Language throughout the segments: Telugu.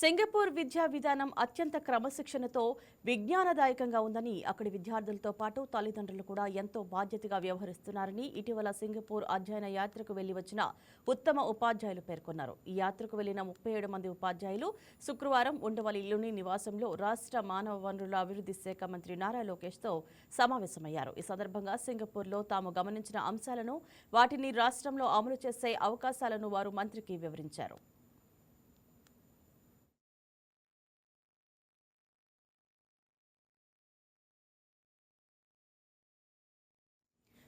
సింగపూర్ విద్యా విధానం అత్యంత క్రమశిక్షణతో విజ్ఞానదాయకంగా ఉందని అక్కడి విద్యార్థులతో పాటు తల్లిదండ్రులు కూడా ఎంతో బాధ్యతగా వ్యవహరిస్తున్నారని ఇటీవల సింగపూర్ అధ్యయన యాత్రకు వెళ్లి వచ్చిన ఉత్తమ ఉపాధ్యాయులు పేర్కొన్నారు. ఈ యాత్రకు వెళ్లిన 37 మంది ఉపాధ్యాయులు శుక్రవారం ఉండవల్లిలోని నివాసంలో రాష్ట్ర మానవ వనరుల అభివృద్ధి శాఖ మంత్రి నారా లోకేష్తో సమావేశమయ్యారు. ఈ సందర్భంగా సింగపూర్లో తాము గమనించిన అంశాలను, వాటిని రాష్ట్రంలో అమలు చేసే అవకాశాలను వారు మంత్రికి వివరించారు.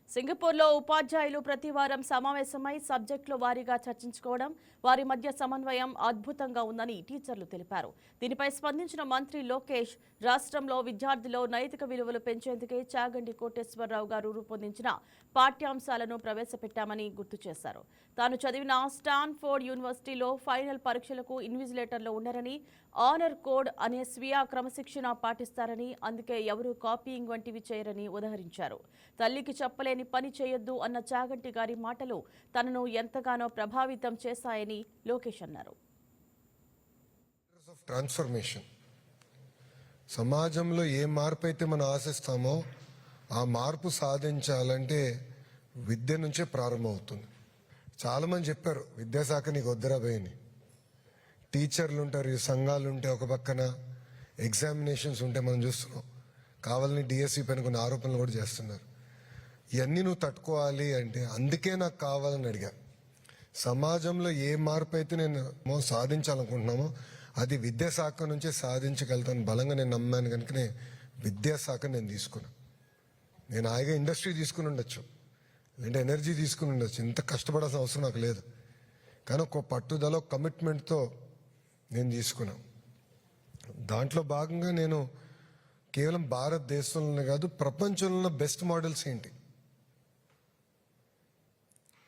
సింగపూర్లో ఉపాధ్యాయులు ప్రతి వారం సమావేశమై సబ్జెక్టుల వారీగా చర్చించుకోవడం, వారి మధ్య సమన్వయం అద్భుతంగా ఉందని టీచర్లు తెలిపారు. దీనిపై స్పందించిన మంత్రి లోకేష్ రాష్ట్రంలో విద్యార్థుల్లో నైతిక విలువలు పెంచేందుకే చాగంటి కోటేశ్వరరావు గారు రూపొందించిన పాఠ్యాంశాలను ప్రవేశపెట్టామని గుర్తు చేశారు. తాను చదివిన స్టాన్ఫోర్డ్ యూనివర్సిటీలో ఫైనల్ పరీక్షలకు ఇన్విజిలేటర్లు ఉన్నారని, ఆనర్ కోడ్ అనే స్వీయ క్రమశిక్షణ పాటిస్తారని, అందుకే ఎవరూ కాపీయింగ్ వంటివి చేయరని ఉదహరించారు. తల్లికి చెప్పలేని పని చేయొద్దు అన్న చాగంటి గారి మాటలు తనను ఎంతగానో ప్రభావితం చేశాయని లోకేష్ అన్నారు. ట్రాన్స్ఫర్మేషన్ సమాజంలో ఏ మార్పు అయితే మనం ఆశిస్తామో ఆ మార్పు సాధించాలంటే విద్య నుంచే ప్రారంభమవుతుంది. చాలామంది చెప్పారు విద్యాశాఖ నీకు వద్దరా భయని. టీచర్లు ఉంటారు, ఈ సంఘాలు ఉంటే ఒక పక్కన, ఎగ్జామినేషన్స్ ఉంటే మనం చూస్తున్నాం. కావాలని డిఎస్సి పైన కొన్ని ఆరోపణలు కూడా చేస్తున్నారు. ఇవన్నీ నువ్వు తట్టుకోవాలి అంటే అందుకే నాకు కావాలని అడిగా. సమాజంలో ఏ మార్పు అయితే నేను సాధించాలనుకుంటున్నామో అది విద్యాశాఖ నుంచే సాధించగలుగుతాను బలంగా నేను నమ్మాను. కనుకనే విద్యాశాఖ నేను తీసుకున్నాను. నేను హాయిగా ఇండస్ట్రీ తీసుకుని ఉండొచ్చు, లేదంటే ఎనర్జీ తీసుకుని ఉండొచ్చు, ఇంత కష్టపడాల్సిన అవసరం నాకు లేదు. కానీ ఒక పట్టుదల, కమిట్మెంట్తో నేను తీసుకున్నాను. దాంట్లో భాగంగా నేను కేవలం భారతదేశంలోనే కాదు ప్రపంచంలో బెస్ట్ మోడల్స్ ఏంటి.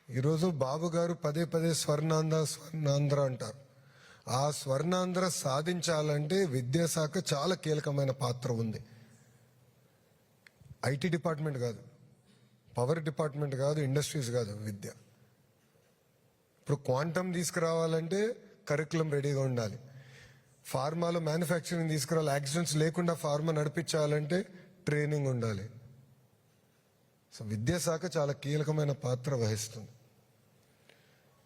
ఈరోజు బాబు గారు పదే పదే స్వర్ణాంధ్ర అంటారు. ఆ స్వర్ణాంధ్ర సాధించాలంటే విద్యాశాఖ చాలా కీలకమైన పాత్ర ఉంది. ఐటీ డిపార్ట్మెంట్ కాదు, పవర్ డిపార్ట్మెంట్ కాదు, ఇండస్ట్రీస్ కాదు, విద్య. ఇప్పుడు క్వాంటమ్ తీసుకురావాలంటే కరికులం రెడీగా ఉండాలి. ఫార్మాలో మ్యానుఫ్యాక్చరింగ్ తీసుకురావాలి, యాక్సిడెంట్స్ లేకుండా ఫార్మా నడిపించాలంటే ట్రైనింగ్ ఉండాలి. సో విద్యాశాఖ చాలా కీలకమైన పాత్ర వహిస్తుంది.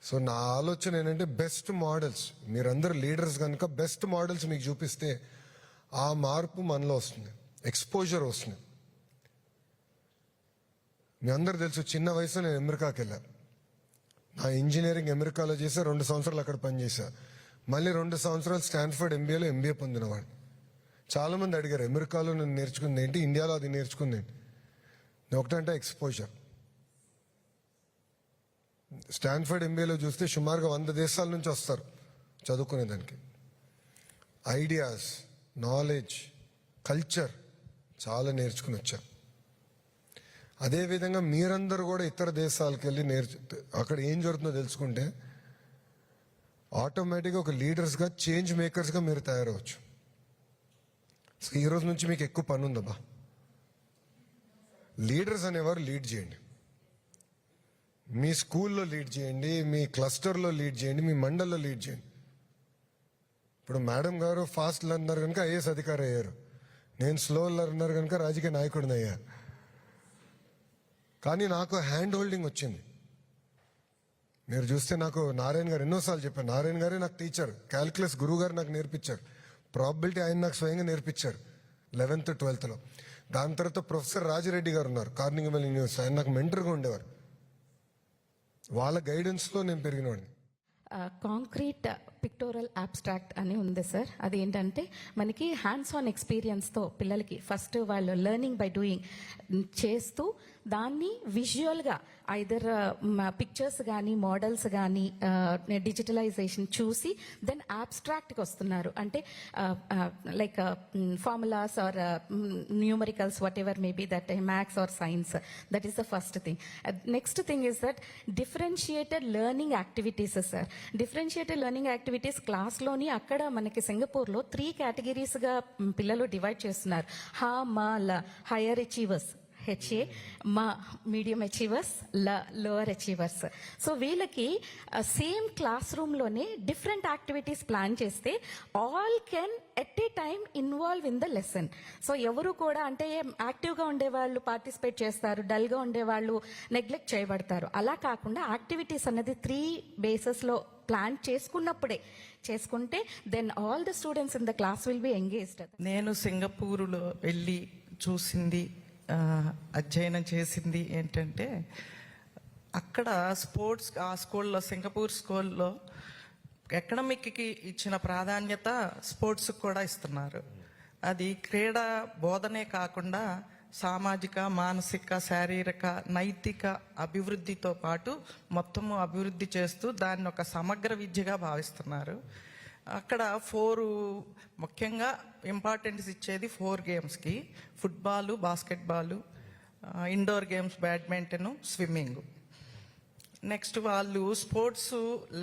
సో నా ఆలోచన ఏంటంటే బెస్ట్ మోడల్స్, మీరందరూ లీడర్స్ కనుక బెస్ట్ మోడల్స్ మీకు చూపిస్తే ఆ మార్పు మనలో వస్తుంది, ఎక్స్పోజర్ వస్తుంది. మీ అందరూ తెలుసు, చిన్న వయసులో నేను అమెరికాకి వెళ్ళాను. నా ఇంజనీరింగ్ అమెరికాలో చేసా, 2 సంవత్సరాలు అక్కడ పనిచేశా. మళ్ళీ 2 సంవత్సరాలు స్టాన్ఫర్డ్ ఎంబీఏలో ఎంబీఏ పొందినవాడిని. చాలామంది అడిగారు అమెరికాలో నేను నేర్చుకుంది ఏంటి, ఇండియాలో అది నేర్చుకుంది ఏంటి. నేను ఒకటంటే ఎక్స్పోజర్. స్టాన్ఫర్డ్ ఎంబీఏలో చూస్తే సుమారుగా 100 దేశాల నుంచి వస్తారు చదువుకునేదానికి. ఐడియాస్, నాలెడ్జ్, కల్చర్ చాలా నేర్చుకుని వచ్చారు. అదేవిధంగా మీరందరూ కూడా ఇతర దేశాలకు వెళ్ళి అక్కడ ఏం జరుగుతుందో తెలుసుకుంటే ఆటోమేటిక్గా ఒక లీడర్స్గా, చేంజ్ మేకర్స్గా మీరు తయారవచ్చు. సో ఈ రోజు నుంచి మీకు ఎక్కువ పని ఉందబ్బా. లీడర్స్ అనేవారు లీడ్ చేయండి. మీ స్కూల్లో లీడ్ చేయండి, మీ క్లస్టర్లో లీడ్ చేయండి, మీ మండల్లో లీడ్ చేయండి. ఇప్పుడు మేడం గారు ఫాస్ట్ లర్నర్ కనుక ఐఏఎస్ అధికారి అయ్యారు. నేను స్లో లర్నర్ కనుక రాజకీయ నాయకుడిని అయ్యా. కానీ నాకు హ్యాండ్ హోల్డింగ్ వచ్చింది. మీరు చూస్తే నాకు నారాయణ గారు ఎన్నోసార్లు చెప్పారు. నారాయణ గారే నాకు టీచర్, క్యాల్కులస్ గురువు గారు నాకు నేర్పించారు, ప్రాబబిలిటీ ఆయన నాకు స్వయంగా నేర్పించారు 11th 12th. దాని తర్వాత ప్రొఫెసర్ రాజిరెడ్డి గారు ఉన్నారు, కార్నింగ్ మెల్లన్ యూనివర్సిటీ, ఆయన నాకు మెంటర్గా ఉండేవారు. వాళ్ళ గైడెన్స్లో నేను పెరిగినవాడిని. కాంక్రీట్ పిక్టోరల్ అబ్స్ట్రాక్ట్ అని ఉంది సార్. అది ఏంటంటే మనకి హ్యాండ్స్ ఆన్ ఎక్స్పీరియన్స్తో పిల్లలకి ఫస్ట్ వాళ్ళు లెర్నింగ్ బై డూయింగ్ చేస్తూ దాన్ని విజువల్గా ఐదర్ పిక్చర్స్ కానీ మోడల్స్ కానీ డిజిటలైజేషన్ చూసి దెన్ అబ్స్ట్రాక్ట్కి వస్తున్నారు. అంటే like formulas or numericals whatever maybe that maths or science. That is the first thing. Next thing is that differentiated learning activities sir. Differentiated learning activities క్లాస్లోని అక్కడ మనకి సింగపూర్లో 3 కేటగిరీస్గా పిల్లలు డివైడ్ చేస్తున్నారు. హా, మా, ల. హైయర్ అచీవర్స్, హెచ్ఏ, మా medium achievers, lower achievers. So వీళ్ళకి సేమ్ క్లాస్ రూమ్లోనే డిఫరెంట్ యాక్టివిటీస్ ప్లాన్ చేస్తే all can at a time involve in the lesson. So ఎవరు కూడా అంటే యాక్టివ్గా ఉండేవాళ్ళు పార్టిసిపేట్ చేస్తారు, డల్గా ఉండేవాళ్ళు నెగ్లెక్ట్ చేయబడతారు. అలా కాకుండా యాక్టివిటీస్ అనేది 3 బేసెస్లో ప్లాన్ చేసుకుంటే then all the students in the class will be engaged. నేను సింగపూర్లో వెళ్ళి చూసింది, అధ్యయనం చేసింది ఏంటంటే, అక్కడ స్పోర్ట్స్ ఆ స్కూల్లో, సింగపూర్ స్కూల్లో ఎకడమిక్కి ఇచ్చిన ప్రాధాన్యత స్పోర్ట్స్కి కూడా ఇస్తున్నారు. అది క్రీడా బోధనే కాకుండా సామాజిక, మానసిక, శారీరక, నైతిక అభివృద్ధితో పాటు మొత్తము అభివృద్ధి చేస్తూ దాన్ని ఒక సమగ్ర విద్యగా భావిస్తున్నారు. అక్కడ 4 ముఖ్యంగా ఇంపార్టెన్స్ ఇచ్చేది 4 గేమ్స్కి: football, basketball, indoor games, badminton, swimming. Next వాళ్ళు స్పోర్ట్స్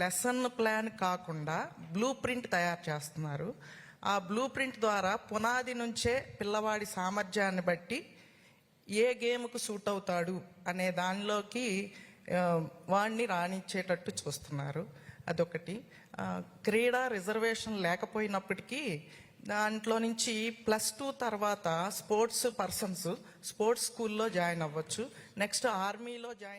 లెసన్ ప్లాన్ కాకుండా బ్లూ ప్రింట్ తయారు చేస్తున్నారు. ఆ బ్లూ ప్రింట్ ద్వారా పునాది నుంచే పిల్లవాడి సామర్థ్యాన్ని బట్టి ఏ గేమ్కు సూట్ అవుతాడు అనే దానిలోకి వాడిని రాణించేటట్టు చూస్తున్నారు. అదొకటి. క్రీడా రిజర్వేషన్ లేకపోయినప్పటికీ దాంట్లో నుంచి +2 తర్వాత స్పోర్ట్స్ పర్సన్స్ స్పోర్ట్స్ స్కూల్లో జాయిన్ అవ్వచ్చు. నెక్స్ట్ ఆర్మీలో జాయిన్